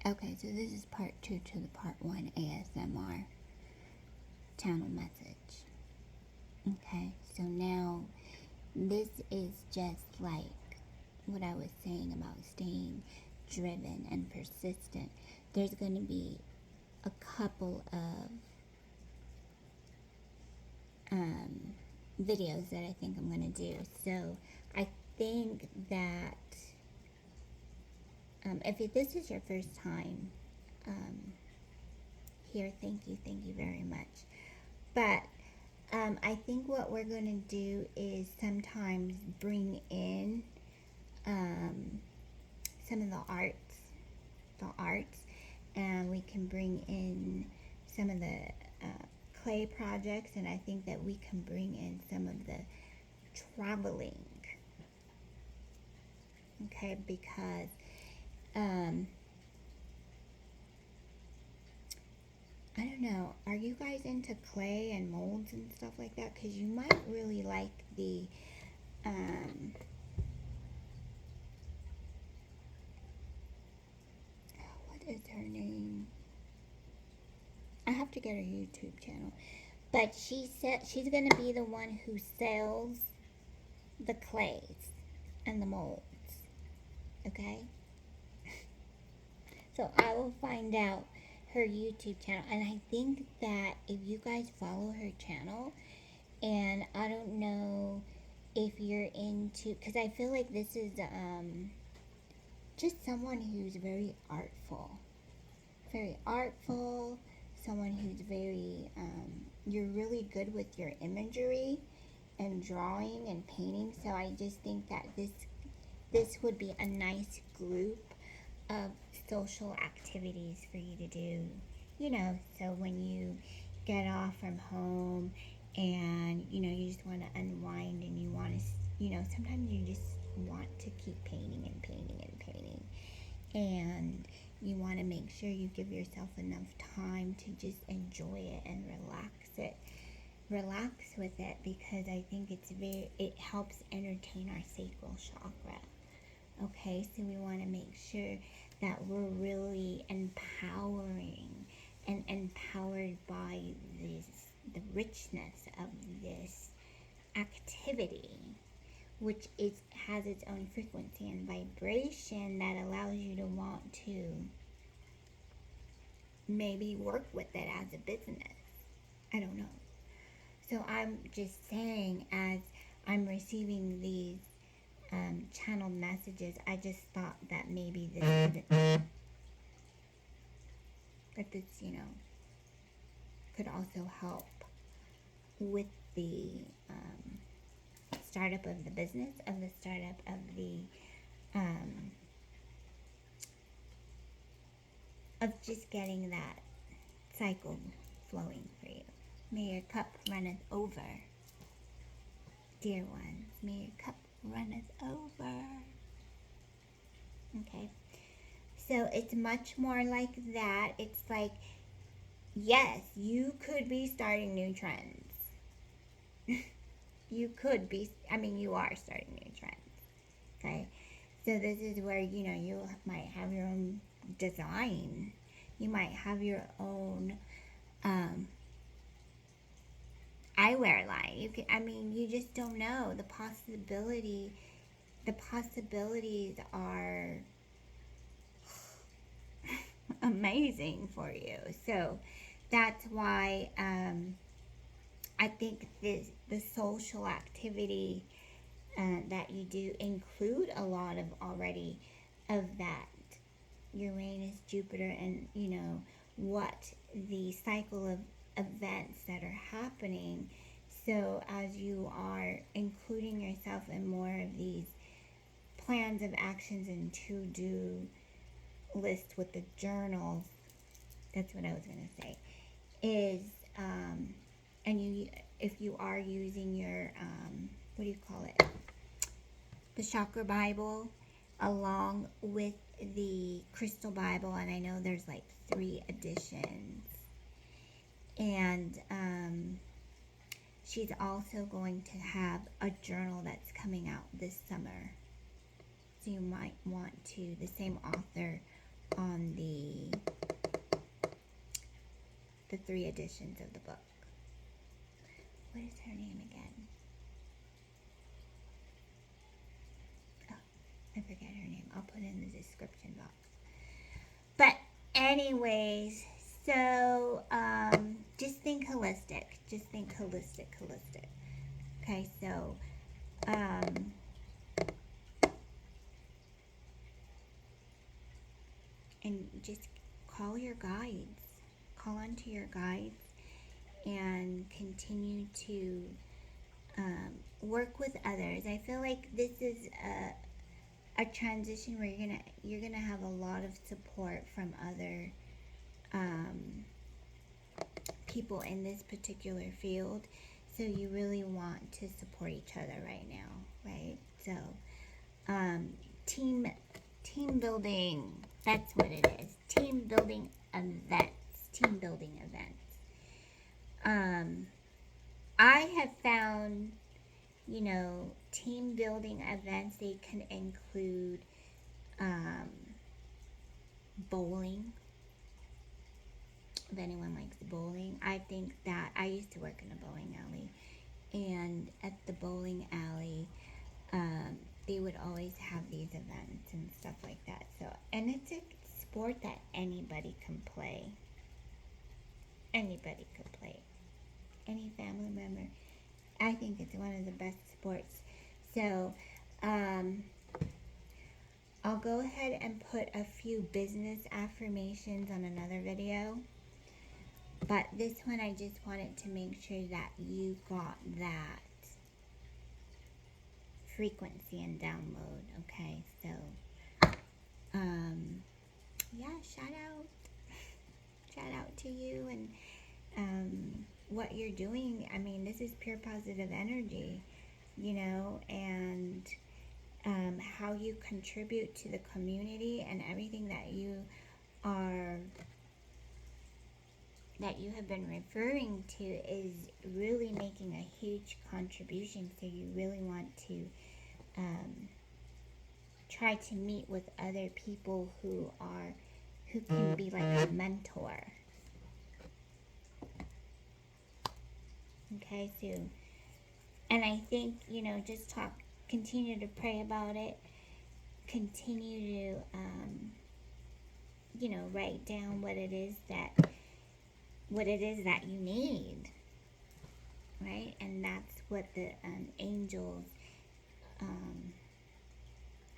Okay, so this is part 2 to the part 1 ASMR channel message. Okay, so now this is just like what I was saying about staying driven and persistent. There's going to be a couple of videos that I think I'm going to do. So I think that if this is your first time here, thank you very much. But I think what we're going to do is sometimes bring in some of the arts, and we can bring in some of the clay projects, and I think that we can bring in some of the traveling, okay, because I don't know, are you guys into clay and molds and stuff like that? Because you might really like the what is her name? I have to get her YouTube channel. But she said she's going to be the one who sells the clays and the molds. Okay? So I will find out her YouTube channel. And I think that if you guys follow her channel, and I don't know if you're into, because I feel like this is just someone who's very artful. Very artful. Someone who's very, you're really good with your imagery and drawing and painting. So I just think that this would be a nice group of social activities for you to do. You know, so when you get off from home and, you know, you just want to unwind and you want to, you know, sometimes you just want to keep painting and painting and painting. And you want to make sure you give yourself enough time to just enjoy it and relax with it, because I think it helps entertain our sacral chakra. Okay, so we want to make sure that we're really empowering and empowered by the richness of this activity, which has its own frequency and vibration that allows you to want to maybe work with it as a business. I don't know. So I'm just saying, as I'm receiving these channel messages, I just thought that maybe this, you know, could also help with the startup of the business, of the startup of the of just getting that cycle flowing for you. May your cup runneth over, dear ones. May your cup runneth over. Okay, so it's much more like that. It's like, yes, you could be starting new trends. You could be, I mean, you are starting new trends. Okay, so this is where, you know, you might have your own design. You might have your own eyewear line. I mean, you just don't know. The possibilities are amazing for you. So that's why I think the social activity that you do include a lot of already of that Uranus, Jupiter, and, you know, what the cycle of events that are happening. So as you are including yourself in more of these plans of actions and to-do list with the journals, that's what I was going to say, is and you, if you are using your what do you call it, the chakra Bible along with the crystal Bible, and I know there's like 3 editions, and she's also going to have a journal that's coming out this summer, so you might want to, the same author on the 3 editions of the book. What is her name again? Oh, I forget her name. I'll put it in the description box. But anyways, so just think holistic. Just think holistic. Okay, so and just call your guides. Call onto your guides and continue to work with others. I feel like this is a transition where you're gonna have a lot of support from other people in this particular field. So you really want to support each other right now, right? So team building, that's what it is. Team building events. I have found, team building events, they can include bowling. If anyone likes bowling, I think that I used to work in a bowling alley, and at the bowling alley, they would always have these events and stuff like that. So, and it's a sport that anybody can play. Anybody could play. Any family member. I think it's one of the best sports. So, I'll go ahead and put a few business affirmations on another video. But this one, I just wanted to make sure that you got that frequency and download. Okay, so, yeah, shout out to you and what you're doing. I mean, this is pure positive energy, and how you contribute to the community and everything that you have been referring to is really making a huge contribution. So you really want to try to meet with other people who can be like a mentor. Okay, so, and I think, just continue to pray about it, continue to, write down what it is that you need, right? And that's what the angels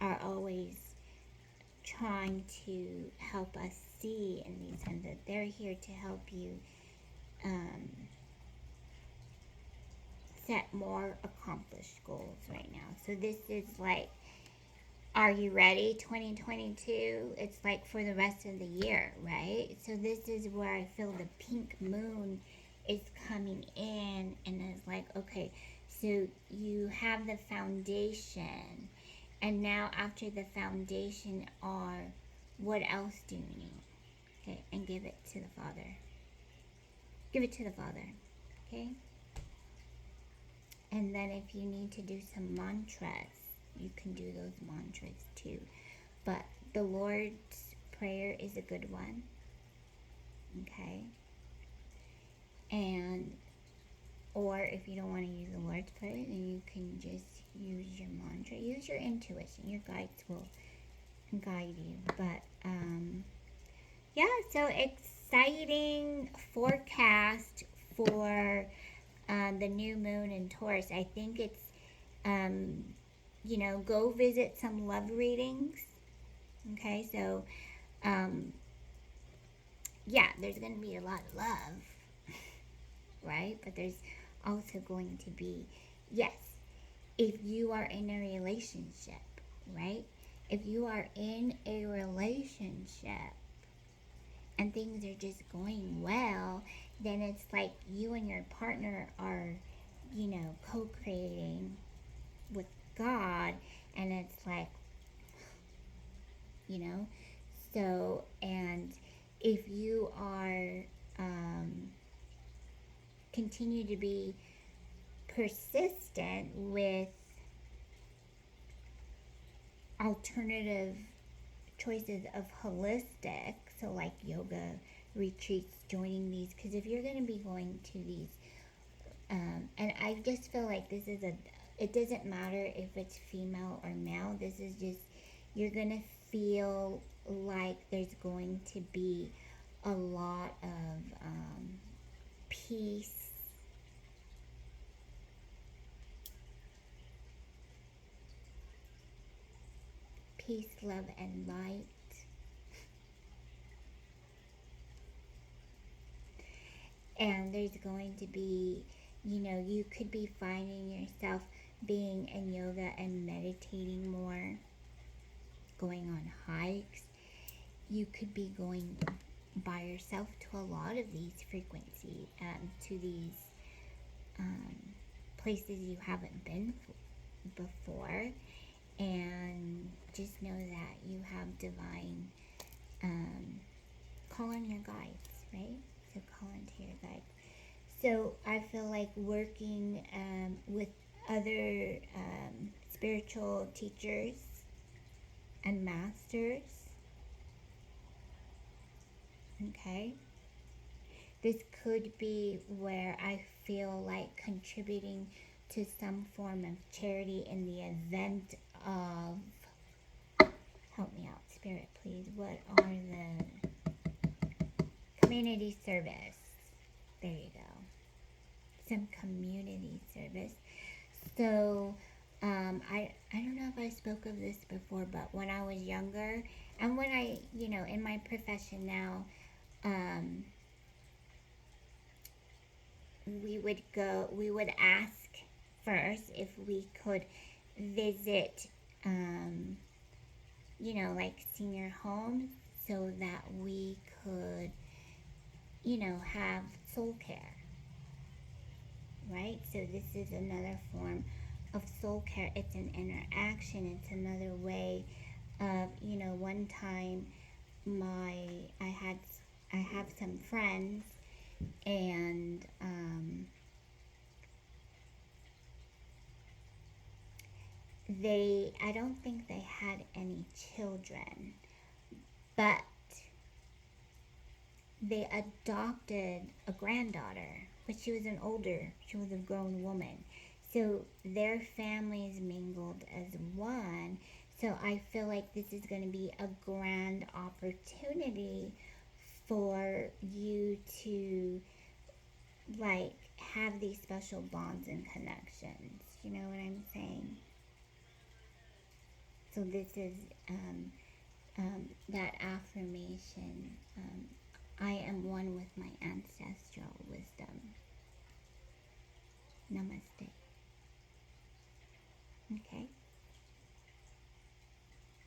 are always trying to help us see in these times, that they're here to help you set more accomplished goals right now. So this is like, are you ready? 2022, it's like for the rest of the year, right? So this is where I feel the pink moon is coming in, and it's like, okay, so you have the foundation, and now after the foundation what else do you need? Okay, and give it to the Father. Give it to the Father, okay? And then if you need to do some mantras, you can do those mantras too. But the Lord's Prayer is a good one, okay? Or if you don't want to use the Lord's Prayer, then you can just use your mantra. Use your intuition. Your guides will guide you. But, yeah, so exciting forecast for the new moon in Taurus. I think it's, go visit some love readings. Okay, so, yeah, there's going to be a lot of love, right? But there's also going to be, yes, if you are in a relationship, right? If you are in a relationship and things are just going well, then it's like you and your partner are, co-creating with God, and it's like, so, and if you are, continue to be persistent with alternative choices of holistic, so like yoga retreats, joining these, because if you're going to be going to these, and I just feel like this is it doesn't matter if it's female or male, this is just, you're going to feel like there's going to be a lot of peace, love, and light. And there's going to be, you could be finding yourself being in yoga and meditating more, going on hikes. You could be going by yourself to a lot of these frequencies, to these places you haven't been before. And just know that you have divine, call on your guides, right? So call into your guides. So I feel like working with other spiritual teachers and masters, okay? This could be where I feel like contributing to some form of charity in the event of, help me out, Spirit, please. What are the community service? There you go. Some community service. So, I don't know if I spoke of this before, but when I was younger, and when I, in my profession now, we would ask first if we could visit, like senior homes, so that we could, have soul care, right? So this is another form of soul care. It's an interaction. It's another way of, one time I have some friends, and I don't think they had any children, but they adopted a granddaughter, but she was a grown woman. So their families mingled as one. So I feel like this is going to be a grand opportunity for you to, like, have these special bonds and connections. You know what I'm saying? So this is that affirmation. I am one with my ancestral wisdom. Namaste. Okay?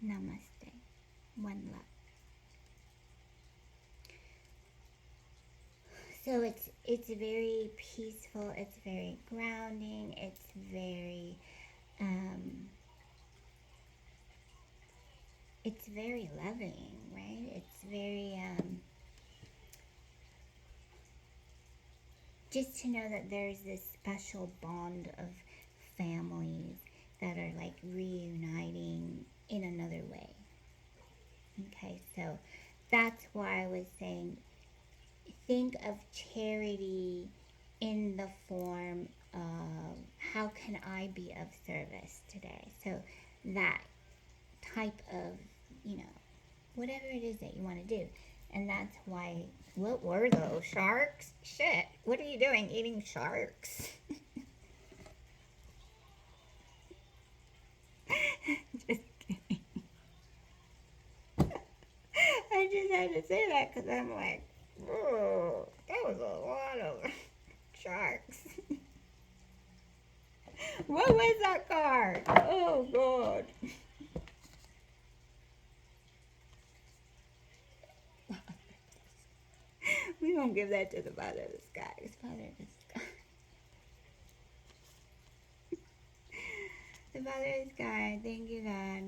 Namaste. One love. So it's very peaceful, it's very grounding, it's very loving, right? It's very just to know that there's this special bond of families that are like reuniting in another way. Okay, so that's why I was saying, think of charity in the form of, how can I be of service today? So that type of, whatever it is that you want to do. And that's why, what were those? Sharks? Shit, what are you doing, eating sharks? Just kidding. I just had to say that because I'm like, whoa, that was a lot of sharks. What was that card? Oh, God. We don't give that to the Father of the sky. It's Father of the sky. The Father of the sky. Thank you, God.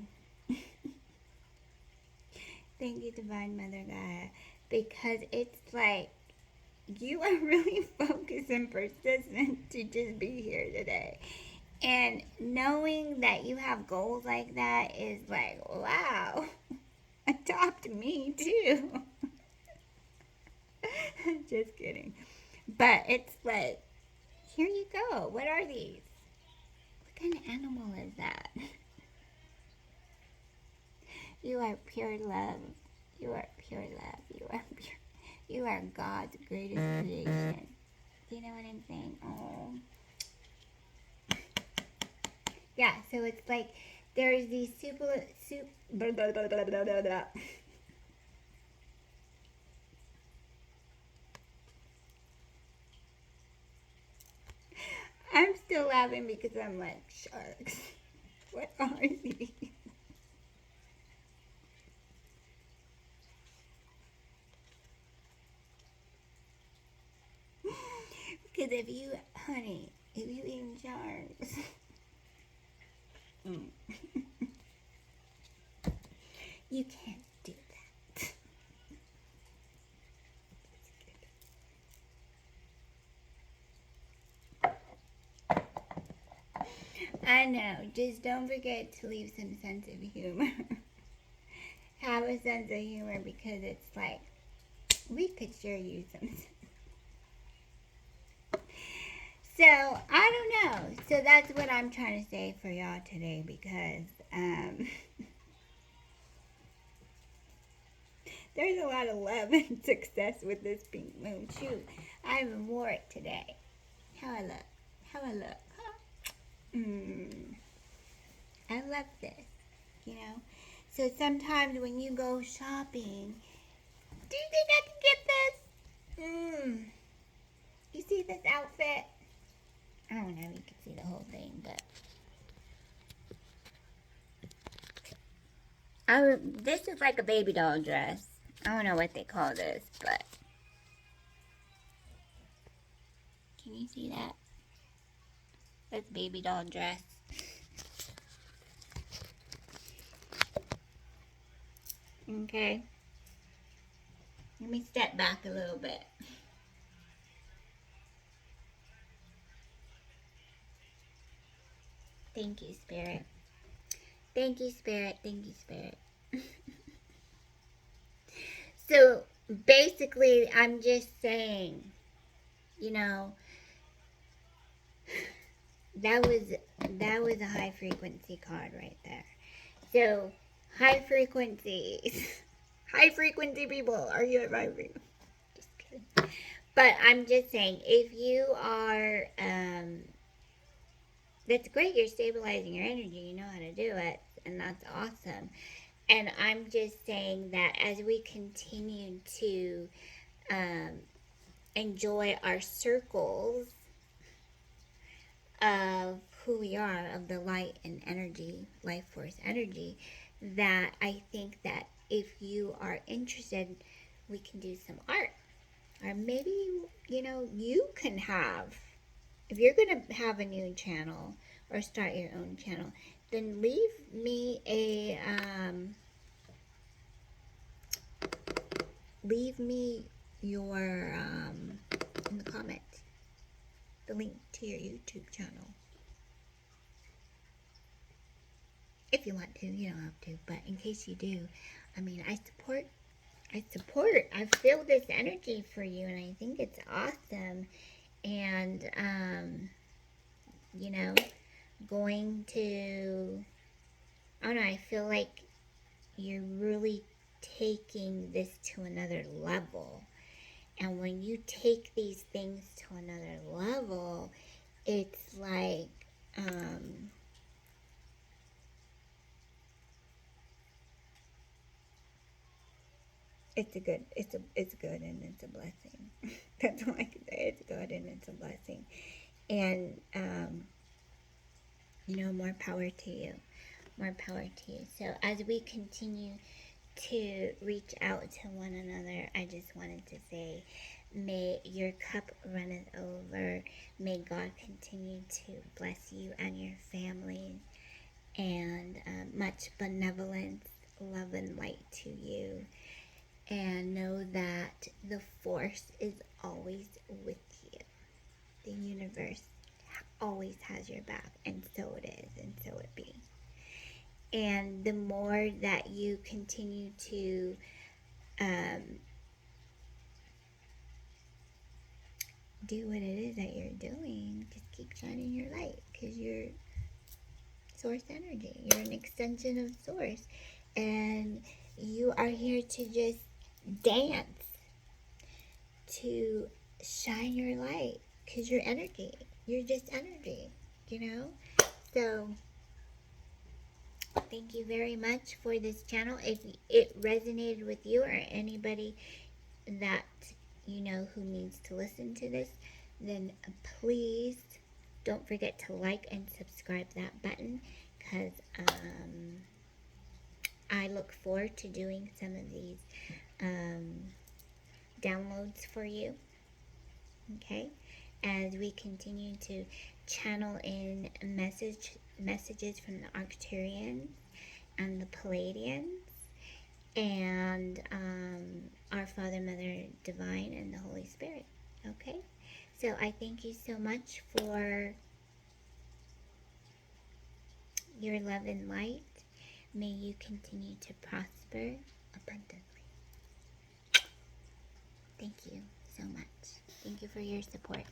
Thank you, Divine Mother God. Because it's like, you are really focused and persistent to just be here today. And knowing that you have goals like that is like, wow. adopt me too. Just kidding. But it's like, here you go. What are these? What kind of animal is that? You are pure love. You are pure love. You are pure. You are God's greatest creation. Do you know what I'm saying? Oh. Yeah, so it's like there's these blah, blah, blah, blah, blah, blah, blah. I'm still laughing because I'm like, sharks. What are these? Because if you eat sharks, you can't do that. I know. Just don't forget to leave some sense of humor. Have a sense of humor because it's like we could sure use some. So I don't know. So that's what I'm trying to say for y'all today because there's a lot of love and success with this pink moon. Shoot, I even wore it today. How I look? How I look? Huh? I love this. You know. So sometimes when you go shopping, do you think I can get this? You see this outfit? I don't know if you can see the whole thing, but this is like a baby doll dress. I don't know what they call this, but can you see that? That's baby doll dress. Okay. Let me step back a little bit. Thank you, Spirit. Thank you, Spirit. Thank you, Spirit. So basically, I'm just saying, you know, that was a high frequency card right there. So high frequencies, high frequency people, are you at high frequency? Just kidding. But I'm just saying, if you are, that's great. You're stabilizing your energy. You know how to do it, and that's awesome. And I'm just saying that as we continue to enjoy our circles of who we are, of the light and energy, life force energy, that I think that if you are interested, we can do some art. Or maybe, you know, you can have, if you're going to have a new channel or start your own channel, then leave me your, in the comments, the link to your YouTube channel. If you want to, you don't have to, but in case you do, I mean, I feel this energy for you, and I think it's awesome. And, you know, going to, I don't know, I feel like you're really taking this to another level. And when you take these things to another level, it's like, it's good and it's a blessing. That's all I can say. It's good and it's a blessing. And, you know, more power to you. More power to you. So as we continue to reach out to one another, I just wanted to say, may your cup runneth over. May God continue to bless you and your family, and much benevolence, love, and light to you. And know that the force is always with you. The universe always has your back, and so it is, and so it be. And the more that you continue to do what it is that you're doing, just keep shining your light, because you're source energy. You're an extension of source. And you are here to just dance, to shine your light, because you're energy. You're just energy, you know? So, thank you very much for this channel. If it resonated with you or anybody that you know who needs to listen to this, then please don't forget to like and subscribe that button, because I look forward to doing some of these downloads for you, okay, as we continue to channel in messages from the Arcturians and the Palladians and our Father, Mother Divine, and the Holy Spirit. Okay, so I thank you so much for your love and light. May you continue to prosper abundantly. Thank you so much. Thank you for your support.